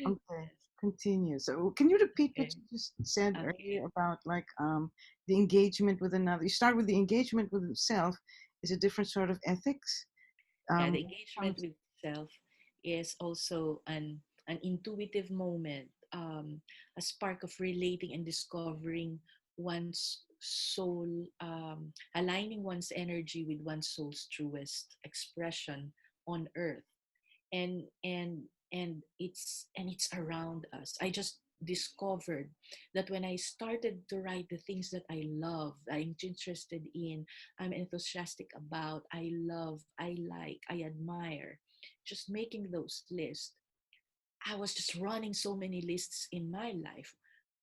Okay, continue. So, can you repeat what Okay. you just said Okay. earlier about like the engagement with another? You start with the engagement with self is a different sort of ethics. Yeah, Um, the engagement with self is also an intuitive moment, a spark of relating and discovering one's soul, aligning one's energy with one's soul's truest expression on earth. And and and it's and it's around us. I just discovered that when I started to write the things that I love, I'm interested in, I'm enthusiastic about, I love, I like, I admire, just making those lists, I was just running so many lists in my life: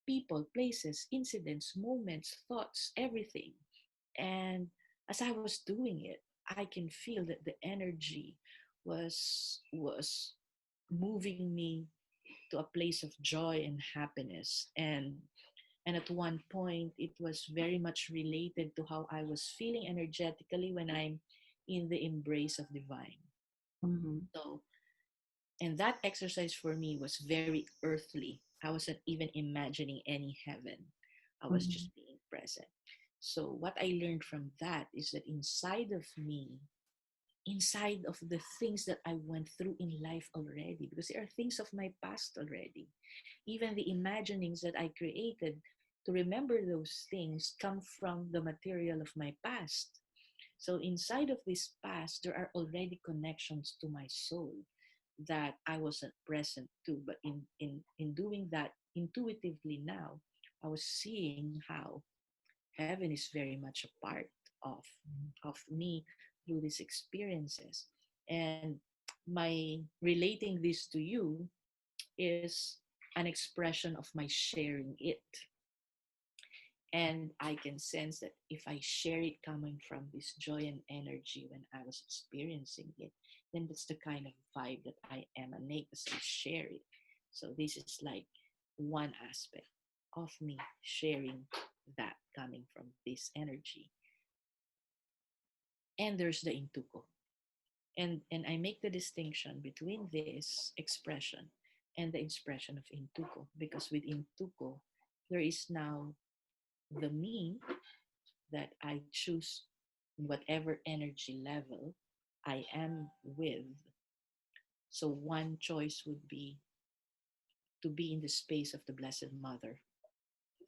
people, places, incidents, moments, thoughts, everything. And as I was doing it, I can feel that the energy was moving me to a place of joy and happiness. And at one point it was very much related to how I was feeling energetically when I'm in the embrace of divine. mhm, So, and that exercise for me was very earthly. I wasn't even imagining any heaven. I was mhm, just being present. So what I learned from that is that inside of me, inside of the things that I went through in life already, because there are things of my past already. Even the imaginings that I created to remember those things come from the material of my past. So inside of this past, there are already connections to my soul that I wasn't present to. But in doing that intuitively now, I was seeing how heaven is very much a part of of me through these experiences. And my relating this to you is an expression of my sharing it. And I can sense that if I share it coming from this joy and energy when I was experiencing it, then that's the kind of vibe that I emanate as I share it. So this is like one aspect of me sharing that coming from this energy. And there's the intuko. And I make the distinction between this expression and the expression of intuko, because with intuko there is now the me that I choose in whatever energy level I am with. So one choice would be to be in the space of the Blessed Mother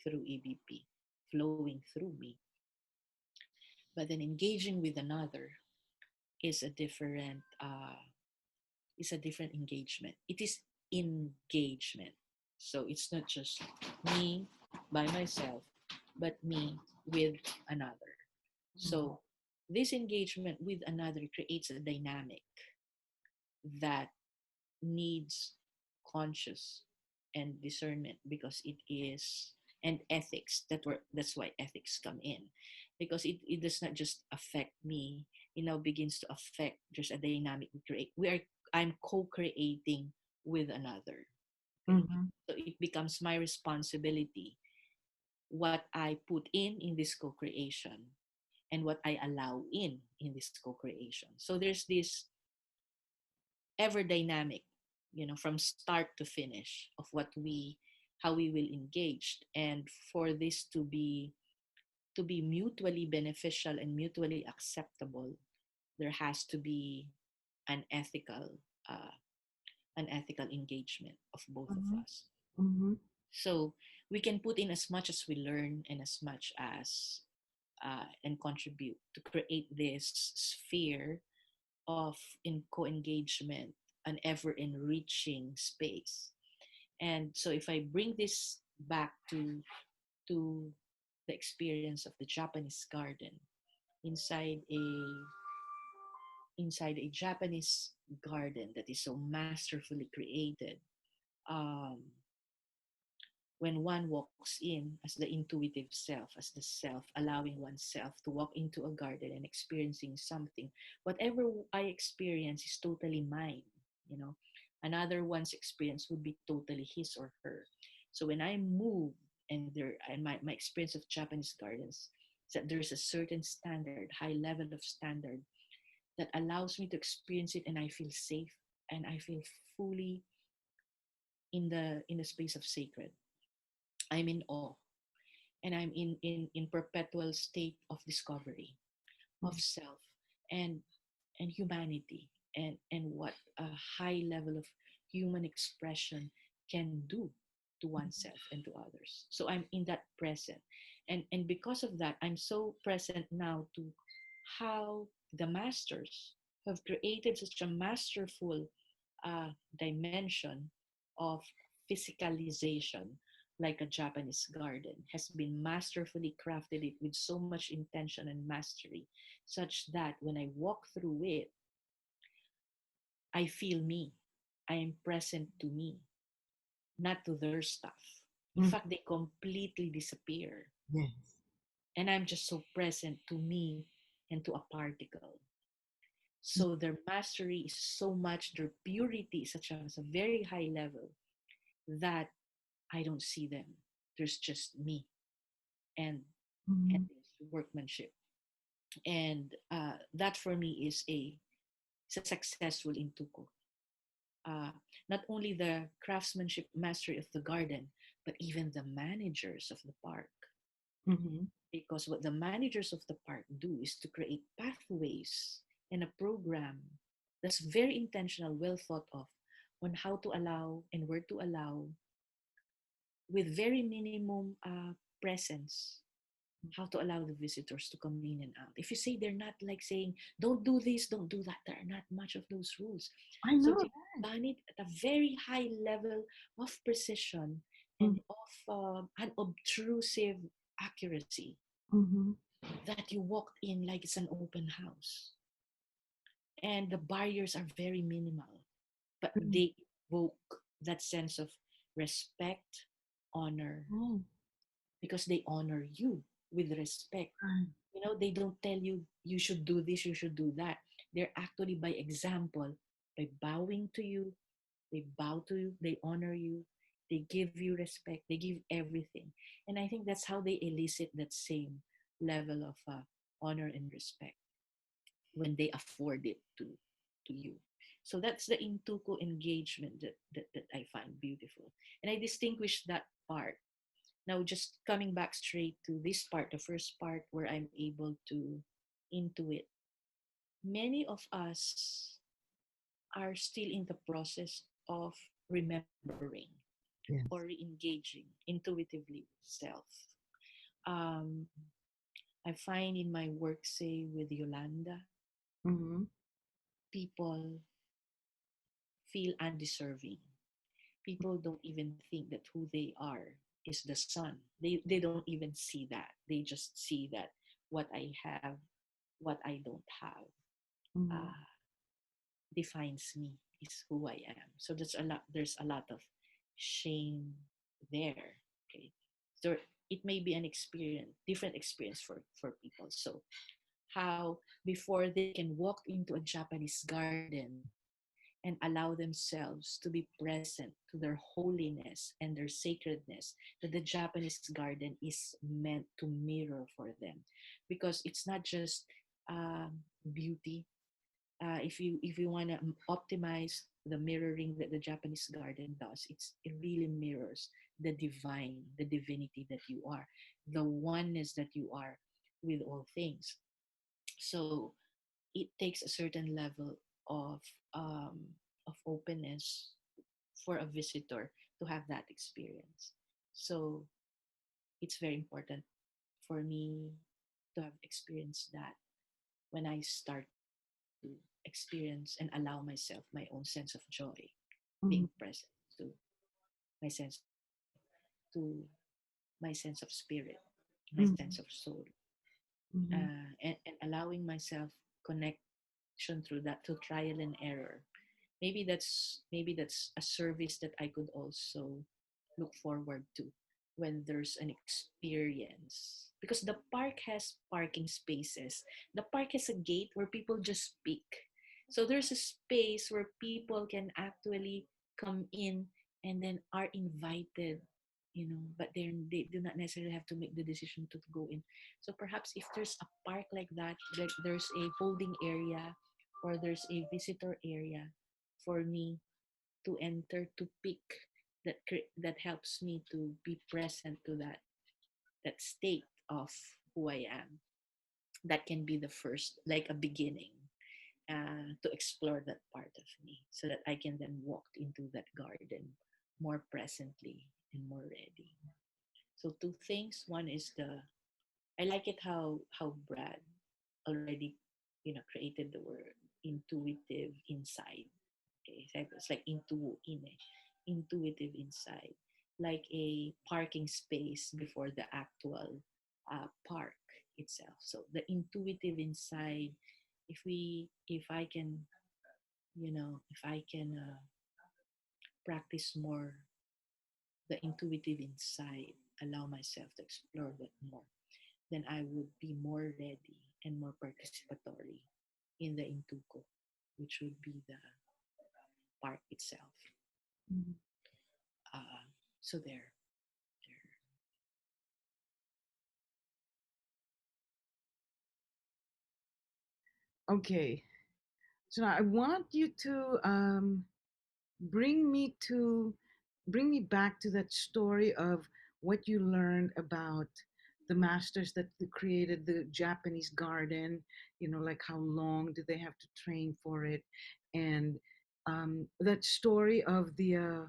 through EBP, flowing through me. But then engaging with another is a different engagement. It is engagement. So it's not just me by myself, but me with another. mhm, So this engagement with another creates a dynamic that needs conscious and discernment, because it is, and ethics, that's why ethics come in, because it does not just affect me, it now begins to affect, there's a dynamic I'm co-creating with another. Okay, mhm, so it becomes my responsibility what I put in this co-creation and what I allow in this co-creation. So there's this ever dynamic, from start to finish of what we how we will engage. And for this to be mutually beneficial and mutually acceptable, there has to be an ethical uh, engagement of both of mhm, us. mhm, So we can put in as much as we learn and as much as and contribute to create this sphere of in co-engagement, an ever enriching space. And so if I bring this back to the experience of the Japanese garden, inside a Japanese garden that is so masterfully created, um, when one walks in as the intuitive self, as the self, allowing oneself to walk into a garden and experiencing something, whatever I experience is totally mine. You know, another one's experience would be totally his or her. So when I move, and my experience of Japanese gardens is that there's a certain standard, high level of standard that allows me to experience it, and I feel safe. and I feel fully in the space of sacred. I'm in awe, and I'm in perpetual state of discovery of Mm. self and and humanity, and what a high level of human expression can do to oneself and to others. So I'm in that present, and because of that, I'm so present now to how the masters have created such a masterful dimension of physicalization, like a Japanese garden has been masterfully crafted it with so much intention and mastery, such that when I walk through it, I feel me. I am present to me, not to their stuff. In Mm. fact, they completely disappear. Yes. And I'm just so present to me and to a particle. Mm. So their mastery is so much, their purity is such as a very high level that I don't see them. There's just me and and Mhm. this workmanship. And that for me is a successful intuko. uh, Not only the craftsmanship mastery of the garden, but even the managers of the park. Mhm. Because what the managers of the park do is to create pathways and a program that's very intentional, well thought of, on how to allow and where to allow with very minimum presence, how to allow the visitors to come in and out. If you say they're not like saying, don't do this, don't do that, there are not much of those rules. I So know they've that. done it at a very high level of precision and Mm. of unobtrusive accuracy Mhm. that you walked in like it's an open house. And the barriers are very minimal, but Mm. they evoke that sense of respect, honor, Oh, because they honor you with respect. right. You know, they don't tell you you should do this, you should do that. They're actually by example, by bowing to you, they bow to you, they honor you, they give you respect, they give everything. And I think that's how they elicit that same level of honor and respect when they afford it to you. So that's the intuko engagement that I find beautiful. And I distinguish that part. Now, just coming back straight to this part, the first part where I'm able to intuit, many of us are still in the process of remembering or Yes. re-engaging intuitively with self. Um, I find in my work, say with Yolanda, Mhm. people feel undeserving. People don't even think that who they are is the sun. They don't even see that. They just see that what I have, what I don't have, Mhm. uh, defines me, is who I am. So there's a lot of shame there. Okay. So it may be an experience, different experience for people. So how before they can walk into a Japanese garden and allow themselves to be present to their holiness and their sacredness that the Japanese garden is meant to mirror for them, because it's not just beauty. If you want to optimize the mirroring that the Japanese garden does, it really mirrors the divine, the divinity that you are, the oneness that you are with all things. So it takes a certain level of um, of openness for a visitor to have that experience. So it's very important for me to have experienced that when I start to experience and allow myself my own sense of joy, Mhm. being present to my sense of joy, to my sense of spirit, my sense Mhm. of soul, Mhm. and allowing myself connection through that, to trial and error. Maybe that's a service that I could also look forward to when there's an experience, because the park has parking spaces. The park has a gate where people just speak, so there's a space where people can actually come in and then are invited, but they do not necessarily have to make the decision to go in. So perhaps if there's a park like that, like there's a holding area or there's a visitor area, for me to enter, to pick, that helps me to be present to that state of who I am. That can be the first, like a beginning, to explore that part of me, so that I can then walk into that garden more presently and more ready. So two things. One is the I like it how Brad already created the word intuitive inside. Okay, so it's like intuitive inside, like a parking space before the actual park itself. So the intuitive inside, if I can, if I can practice more the intuitive inside, allow myself to explore that more, then I would be more ready and more participatory in the Intuko, which would be the park itself. Mhm. Uh, so there. Okay. So now I want you to bring me to bring me back to that story of what you learned about the masters that created the Japanese garden. Like how long did they have to train for it, and that story of the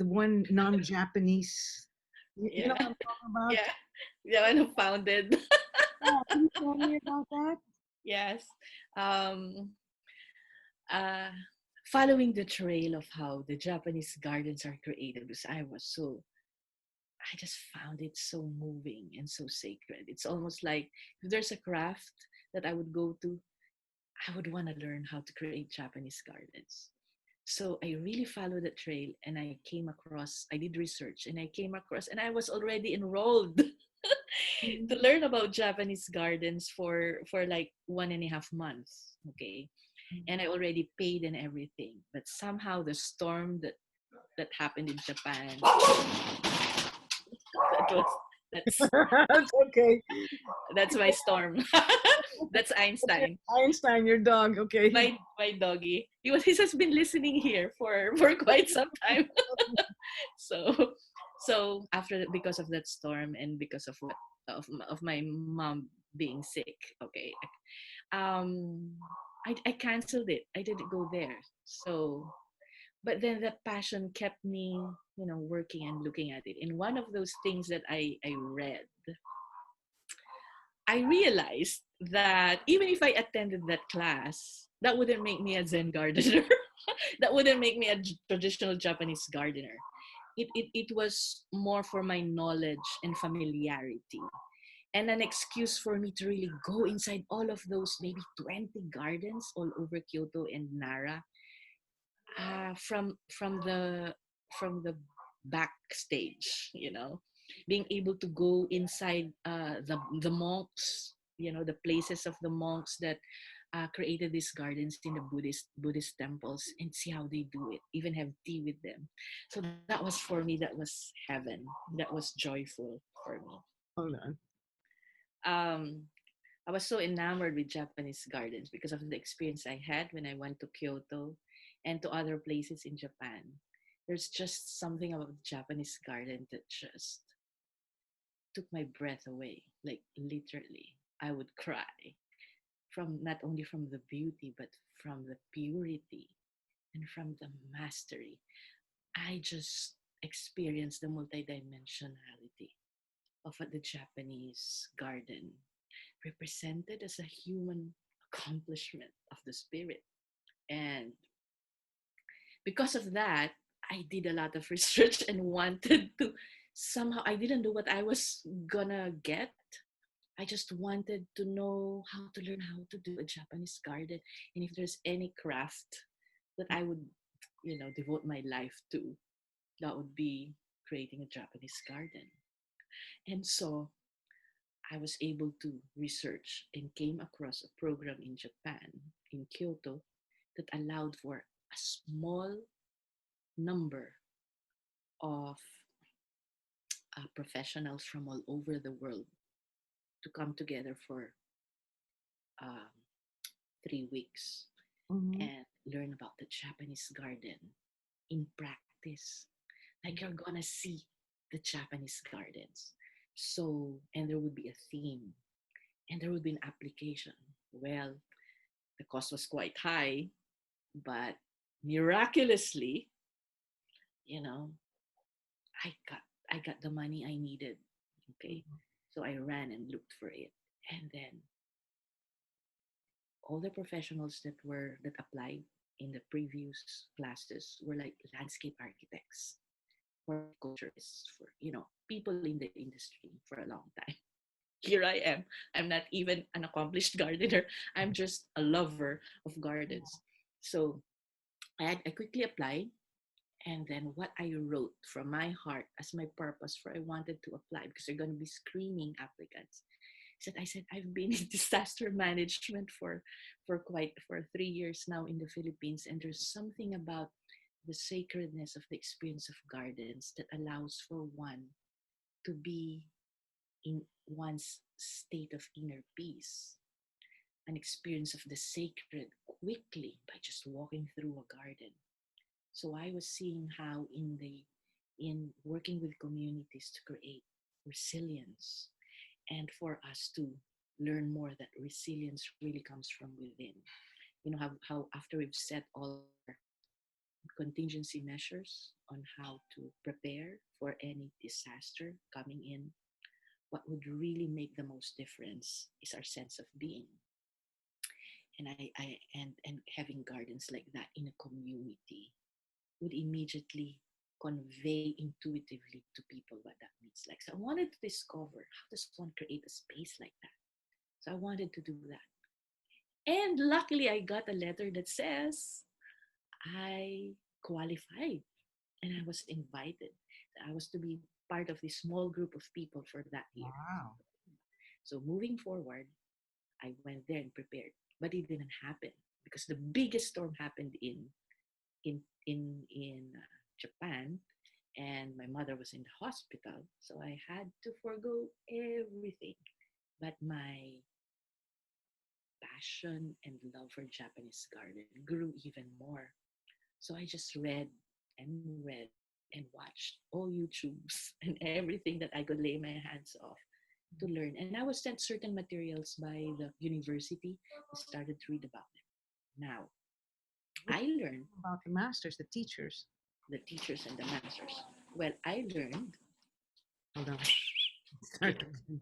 one non-Japanese. You know Yeah, what I'm talking about? yeah. The one who founded. Yeah, can you tell me about that? Yes. Um, uh, Following the trail of how the Japanese gardens are created, because I just found it so moving and so sacred. It's almost like if there's a craft that I would go to, I would want to learn how to create Japanese gardens. So I really followed the trail, and I did research, and I came across, and I was already enrolled to Mhm. learn about Japanese gardens for like 1.5 months. Okay. And I already paid and everything. But somehow the storm that happened in Japan, that was that's It's okay. that's my storm. That's Okay, Einstein. Einstein, your dog. Okay. My doggy. He has been listening here for quite some time. So after because of that storm, and because of of my mom being sick, okay, um I canceled it. I didn't go there. So but then that passion kept me, working and looking at it. And one of those things that I read, I realized that even if I attended that class, that wouldn't make me a Zen gardener. That wouldn't make me a traditional Japanese gardener. It was more for my knowledge and familiarity, and an excuse for me to really go inside all of those maybe 20 gardens all over Kyoto and Nara, from the backstage, being able to go inside the monks, the places of the monks that created these gardens in the Buddhist temples, and see how they do it, even have tea with them. So that was, for me, that was heaven. That was joyful for me. Hold on. um I was so enamored with Japanese gardens because of the experience I had when I went to Kyoto and to other places in Japan. There's just something about the Japanese garden that just took my breath away. Like, literally, I would cry, from not only from the beauty, but from the purity and from the mastery. I just experienced the multidimensionality of what the Japanese garden represented as a human accomplishment of the spirit. And because of that, I did a lot of research and wanted to somehow, I didn't know what I was gonna get. I just wanted to know how to learn how to do a Japanese garden, and if there's any craft that I would, devote my life to, that would be creating a Japanese garden. And so I was able to research and came across a program in Japan, in Kyoto, that allowed for a small number of professionals from all over the world to come together for um, 3 weeks. Mm-hmm. and learn about the Japanese garden in practice. Like you're gonna see the Japanese gardens. So, and there would be a theme and there would be an application. Well, the cost was quite high, but miraculously, you know, I got I got the money I needed. Okay. So I ran and looked for it. And then all the professionals that applied in the previous classes were like landscape architects, horticulturists, for people in the industry for a long time. Here I am. I'm not even an accomplished gardener. I'm just a lover of gardens. So I quickly applied, and then what I wrote from my heart as my purpose for I wanted to apply, because they're going to be screening applicants. I said I've been in disaster management for 3 years now in the Philippines, and there's something about the sacredness of the experience of gardens that allows for one to be in one's state of inner peace, an experience of the sacred quickly by just walking through a garden. So I was seeing how in working with communities to create resilience, and for us to learn more that resilience really comes from within. How after we've set all our contingency measures on how to prepare for any disaster coming in, what would really make the most difference is our sense of being. And having gardens like that in a community would immediately convey intuitively to people what that means like. So I wanted to discover, how does one create a space like that? So I wanted to do that. And luckily I got a letter that says I qualified and I was invited. I was to be part of this small group of people for that year. Wow. So moving forward, I went there and prepared, but it didn't happen because the biggest storm happened in Japan, and my mother was in the hospital, so I had to forego everything. But my passion and love for Japanese garden grew even more. So I just read and watched all YouTubes and everything that I could lay my hands off to learn. And I was sent certain materials by the university. I started to read about them. Now, What I learned about the masters, the teachers? the teachers and the masters. Well, I learned, Hold on. okay, Start again.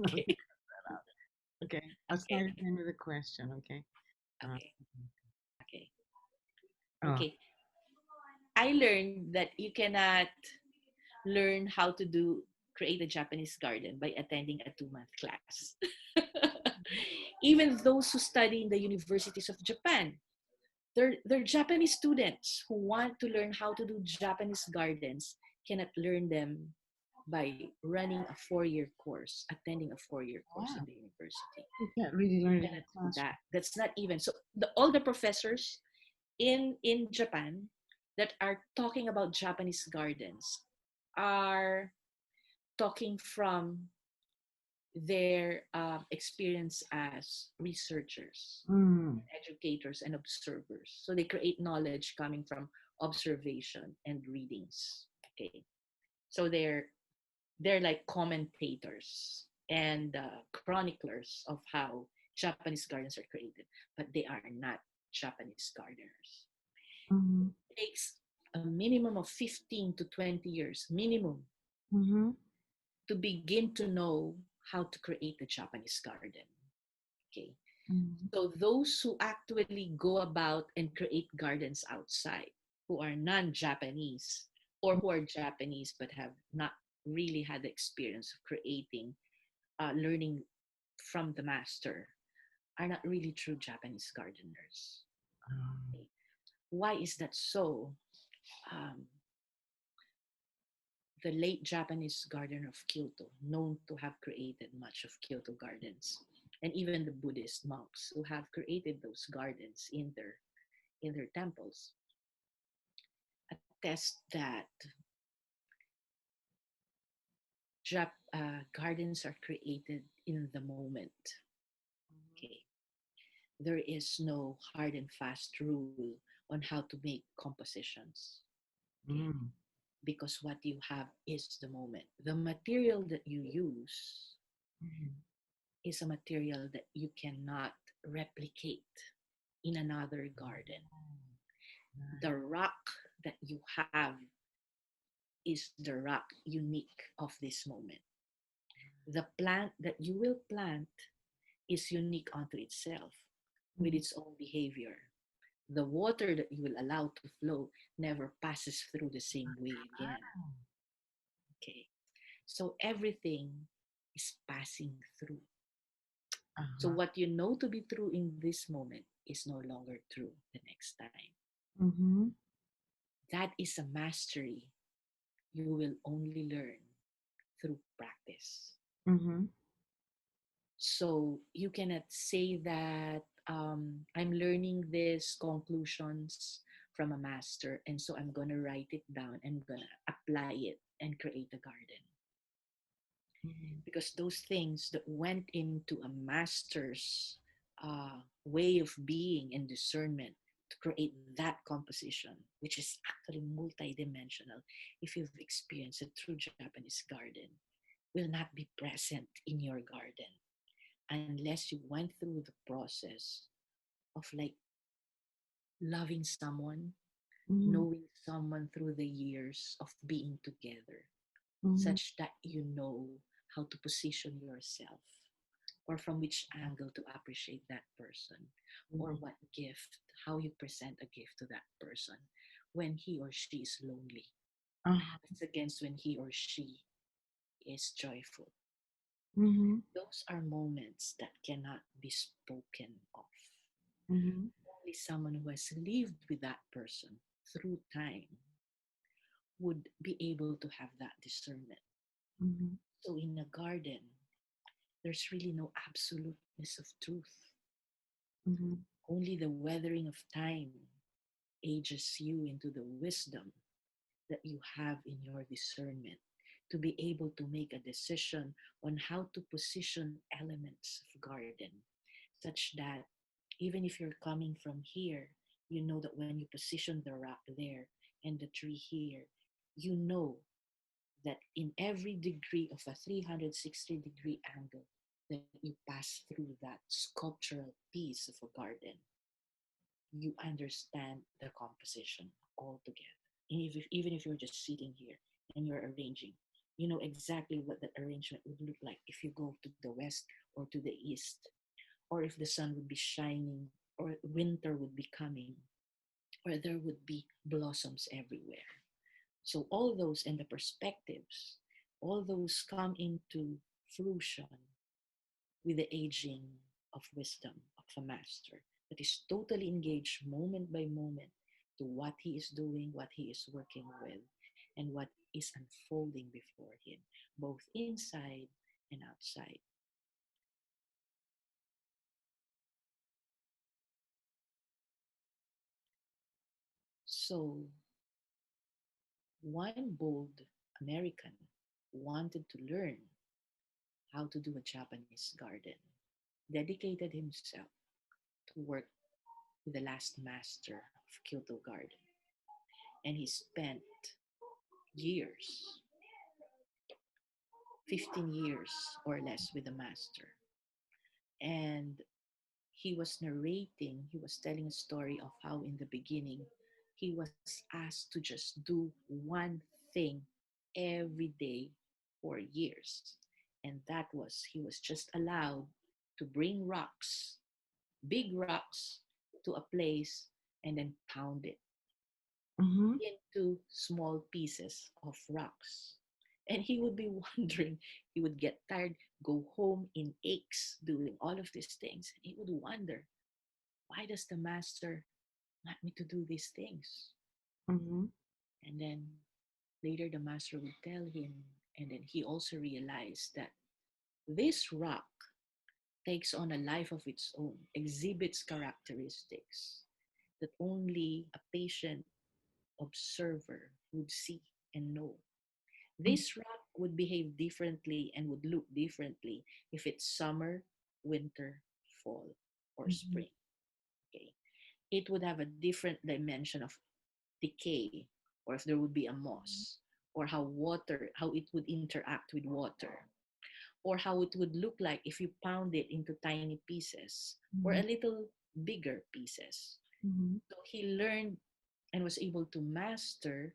okay, Okay. I'll okay, start again with a question. Okay. Uh, okay, okay, oh, okay. I learned that you cannot learn how to create a Japanese garden by attending a 2 month class. Even those who study in the universities of Japan, they're Japanese students who want to learn how to do Japanese gardens cannot learn them by running a 4 year course, attending a 4 year course in wow. the university. You can't really You learn it in cannot the do classroom. that. That's not even so. All the professors in Japan that are talking about Japanese gardens are talking from their experience as researchers, Mm. educators, and observers. So they create knowledge coming from observation and readings. Okay, so they're like commentators and chroniclers of how Japanese gardens are created, but they are not Japanese gardeners. Mm-hmm. It takes a minimum of 15 to 20 years minimum Mm-hmm. to begin to know how to create a Japanese garden. Okay. Mm-hmm. So those who actually go about and create gardens outside, who are non-Japanese or who are Japanese but have not really had the experience of creating, learning from the master, are not really true Japanese gardeners. Um, Okay. Why is that so? Um, the late Japanese gardener of Kyoto, known to have created much of Kyoto gardens, and even the Buddhist monks who have created those gardens in their temples, attest that gardens are created in the moment. Okay, There is no hard and fast rule on how to make compositions. Okay, Mm. because what you have is the moment. The material that you use Mhm. is a material that you cannot replicate in another garden. The Right. rock that you have is the rock unique of this moment. The plant that you will plant is unique unto itself with Mhm. its own behavior. The water that you will allow to flow never passes through the same way again. Okay. So everything is passing through. So Uh-huh. what you know to be true in this moment is no longer true the next time. Mhm. That is a mastery you will only learn through practice. Mhm. So you cannot say that I'm learning these conclusions from a master, and so I'm going to write it down and going to apply it and create a garden. Mhm. Because those things that went into a master's way of being and discernment to create that composition, which is actually multidimensional, if you've experienced it through Japanese garden, will not be present in your garden unless you went through the process of like loving someone, Mhm. knowing someone through the years of being together, Mhm. such that you know how to position yourself or from which angle to appreciate that person or Mhm. what gift, how you present a gift to that person when he or she is lonely Uh-huh. as against when he or she is joyful. Mhm. Those are moments that cannot be spoken of. Mhm. Only someone who has lived with that person through time would be able to have that discernment. Mhm. So in a garden, there's really no absoluteness of truth. Mhm. Only the weathering of time ages you into the wisdom that you have in your discernment to be able to make a decision on how to position elements of garden such that even if you're coming from here, you know that when you position the rock there and the tree here, you know that in every degree of a 360-degree angle that you pass through that sculptural piece of a garden, you understand the composition altogether. And even if you're just sitting here and you're arranging, you know exactly what that arrangement would look like if you go to the west or to the east, or if the sun would be shining, or winter would be coming, or there would be blossoms everywhere. So all those and the perspectives, all those come into fruition with the aging of wisdom of a master that is totally engaged moment by moment to what he is doing, what he is working with, and what is unfolding before him, both inside and outside. So, one bold American wanted to learn how to do a Japanese garden, dedicated himself to work with the last master of Kyoto Garden, and he spent years, 15 years or less with the master. And he was narrating, he was telling a story of how in the beginning he was asked to just do one thing every day for years. And that was, he was just allowed to bring rocks, big rocks, to a place and then pound it Mhm. into small pieces of rocks. And he would be wondering, he would get tired, go home in aches doing all of these things. And he would wonder, why does the master want me to do these things? Mhm. And then later the master would tell him, and then he also realized that this rock takes on a life of its own, exhibits characteristics that only a patient observer would see and know. Mhm. This rock would behave differently and would look differently if it's summer, winter, fall, or Mhm. spring. Okay. It would have a different dimension of decay, or if there would be a moss, or how it would interact with water, or how it would look like if you pound it into tiny pieces or Mhm. a little bigger pieces. Mhm. So he learned and was able to master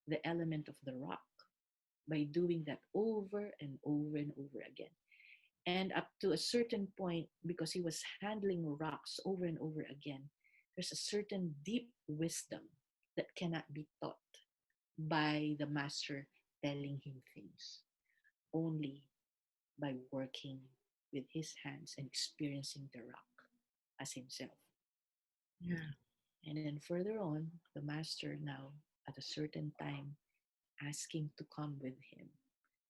the element of the rock by doing that over and over and over again. And up to a certain point, because he was handling rocks over and over again, there's a certain deep wisdom that cannot be taught by the master telling him things, only by working with his hands and experiencing the rock as himself. Yeah. And then further on, the master now, at a certain time, asked him to come with him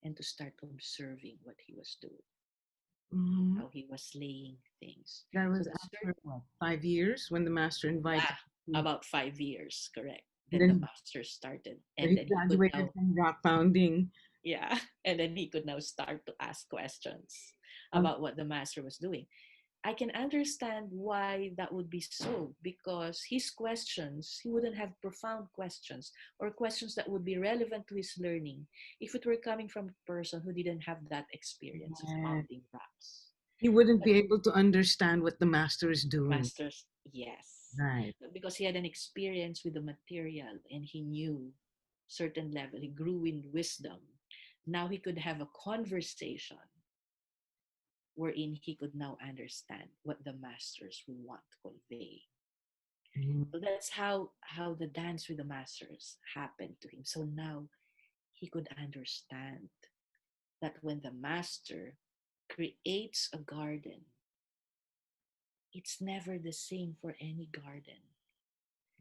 and to start observing what he was doing, Mhm. how he was laying things. That So was the after certain, what, 5 years when the master invited yeah, you. about 5 years, correct. And Then the then master started, so and he then he could graduated now, from rock pounding. yeah, and then he could now start to ask questions Um, about what the master was doing. I can understand why that would be so, because his questions, he wouldn't have profound questions or questions that would be relevant to his learning if it were coming from a person who didn't have that experience of yeah. pounding rocks. He wouldn't But be able to understand what the master is doing. masters, yes. Right. But because he had an experience with the material and he knew certain level, he grew in wisdom. Now he could have a conversation wherein he could now understand what the masters will want to convey. Mhm. So that's how the dance with the masters happened to him. So now he could understand that when the master creates a garden, it's never the same for any garden.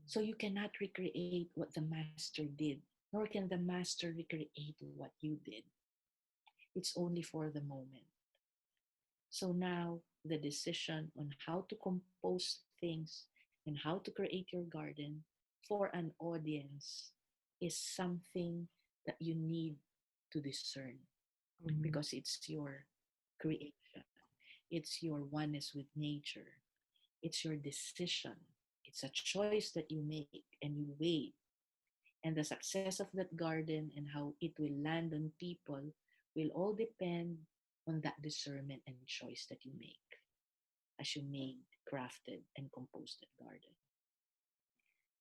So you cannot recreate what the master did, nor can the master recreate what you did. It's only for the moment. So now the decision on how to compose things and how to create your garden for an audience is something that you need to discern, Mhm. because it's your creation, it's your oneness with nature, it's your decision, it's a choice that you make and you wait. And the success of that garden and how it will land on people will all depend on that discernment and choice that you make as you made, crafted, and composed that garden.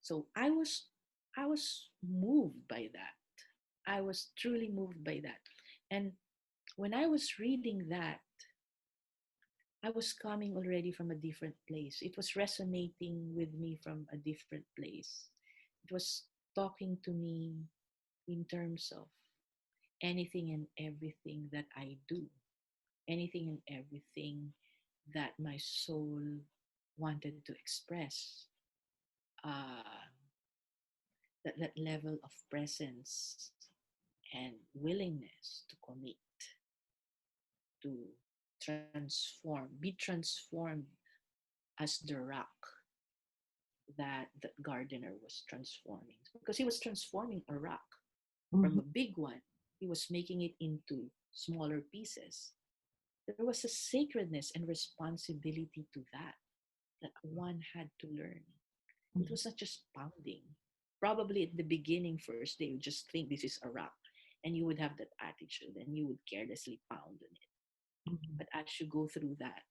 So I was moved by that. I was truly moved by that. And when I was reading that, I was coming already from a different place. It was resonating with me from a different place. It was talking to me in terms of anything and everything that I do, anything and everything that my soul wanted to express. Uh, that level of presence and willingness to commit, to be transformed as the rock that gardener was transforming, because he was transforming a rock from Mhm. a big one. He was making it into smaller pieces. There was a sacredness and responsibility to that one had to learn. It Mhm. was not just pounding. Probably at the beginning, first, they would just think this is a rock, and you would have that attitude and you would carelessly pound on it. Mhm. But as you go through that,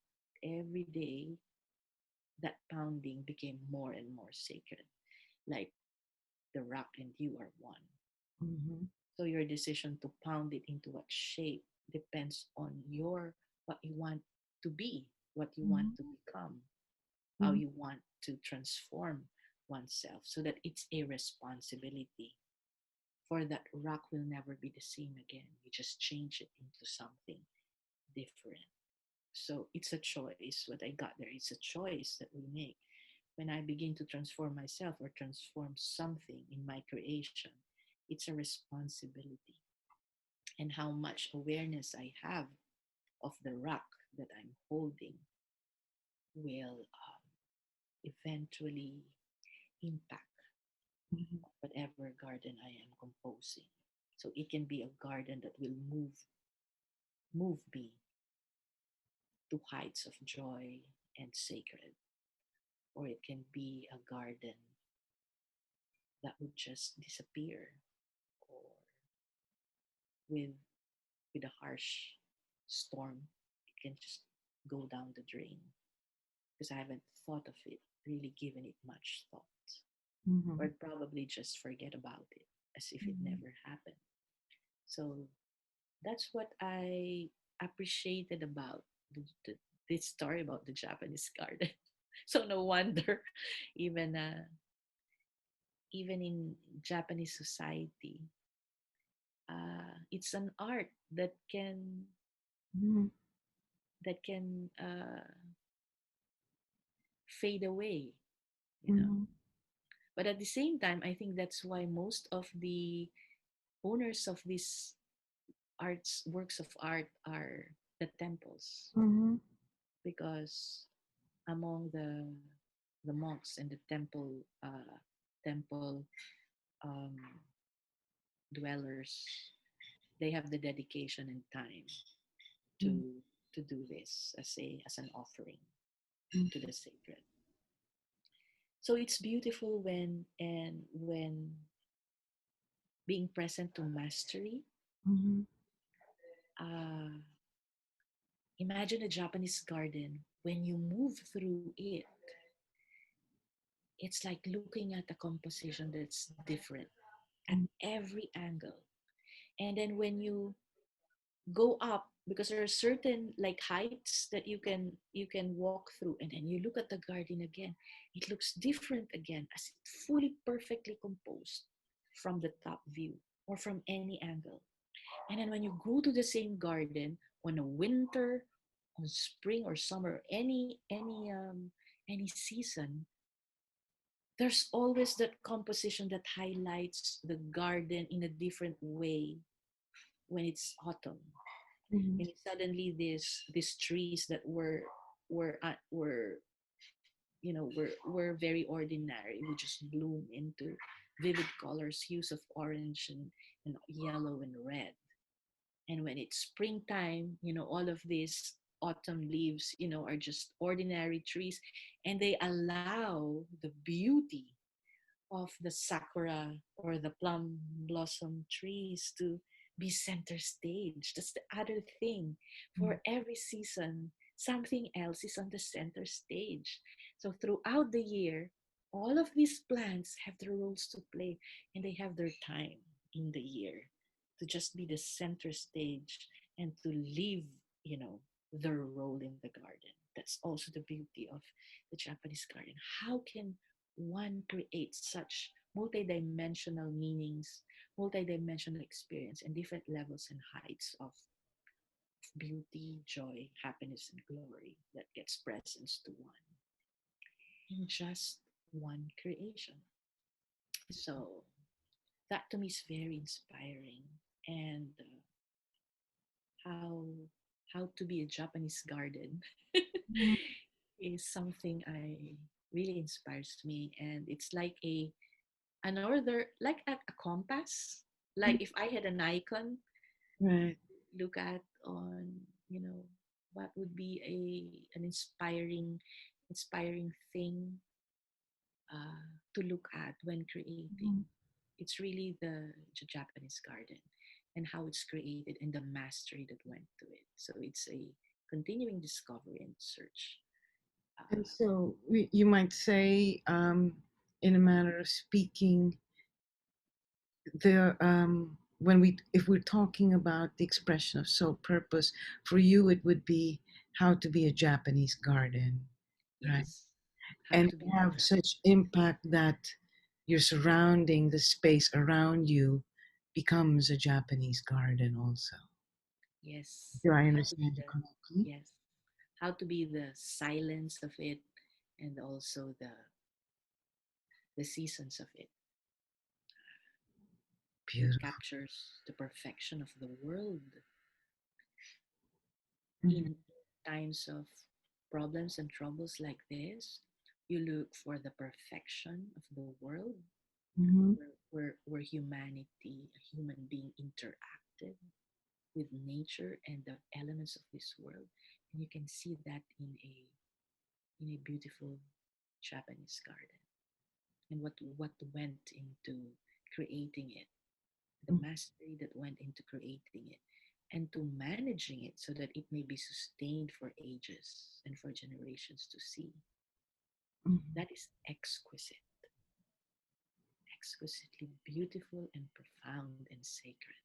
every day, that pounding became more and more sacred. Like the rock and you are one. Mhm. So your decision to pound it into what shape depends on what you want to be, what you want to Mhm. become, how Mhm. you want to transform oneself, so that it's a responsibility. For that rock will never be the same again. We just change it into something different. So it's a choice. What I got there, it's a choice that we make. When I begin to transform myself or transform something in my creation, it's a responsibility. And how much awareness I have of the rock that I'm holding will eventually impact Mhm. whatever garden I am composing. So it can be a garden that will move me to heights of joy and sacred, or it can be a garden that would just disappear, or with with a harsh storm, it can just go down the drain because I haven't thought of it, really given it much thought, or Mhm. I'd probably just forget about it as if it Mhm. never happened. So that's what I appreciated about the, this story about the Japanese garden. So no wonder, even even in Japanese society, it's an art Mhm. that can fade away, you know. Mhm. But at the same time, I think that's why most of the owners of these arts works of art are the temples, Mhm. because among the monks and the temple um, dwellers, they have the dedication and time Mhm. to do this as an offering to the sacred. So it's beautiful when being present to mastery. Mhm. Uh, Imagine a Japanese garden. When you move through it, it's like looking at a composition that's different at Mhm. every angle. And then when you go up, because there are certain like heights that you can walk through, and then you look at the garden again, it looks different again, as it fully perfectly composed from the top view or from any angle. And then when you go to the same garden on a winter, on spring or summer, any season, there's always that composition that highlights the garden in a different way when it's autumn. Mhm. And suddenly these trees that were very ordinary would just bloom into vivid colors, hues of orange and yellow and red. And when it's springtime, all of these autumn leaves, are just ordinary trees, and they allow the beauty of the sakura or the plum blossom trees to be center stage. That's the other thing. For every season, something else is on the center stage. So throughout the year, all of these plants have their roles to play, and they have their time in the year to just be the center stage and to live, you know, their role in the garden. That's also the beauty of the Japanese garden. How can one creates such multidimensional meanings, multidimensional experience, and different levels and heights of beauty, joy, happiness, and glory that gets presence to one in just one creation. So that to me is very inspiring, and how how to be a Japanese garden Mhm. is something I really inspires me, and it's like another like a compass. Like Mhm. if I had an icon, Right. look at on what would be an inspiring thing to look at when creating. Mhm. It's really the Japanese garden and how it's created and the mastery that went to it. So it's a continuing discovery and search. And Uh, so you might say, in a manner of speaking, the when we if we're talking about the expression of soul purpose, for you it would be how to be a Japanese garden, right? yes, how And to be the have such impact that your surrounding, the space around you, becomes a Japanese garden also. yes, Do I how to be understand you the correctly? yes, how to be the silence of it, and also the seasons of it. It Beautiful. captures the perfection of the world Mhm. in times of problems and troubles like this. You look for the perfection of the world, Mhm. where humanity, a human being, interacted with nature and the elements of this world, and you can see that in a beautiful Japanese garden, and what went into creating it, the Mm, mastery that went into creating it, and to managing it so that it may be sustained for ages and for generations to see. mm, That is exquisite, exquisitely beautiful and profound and sacred.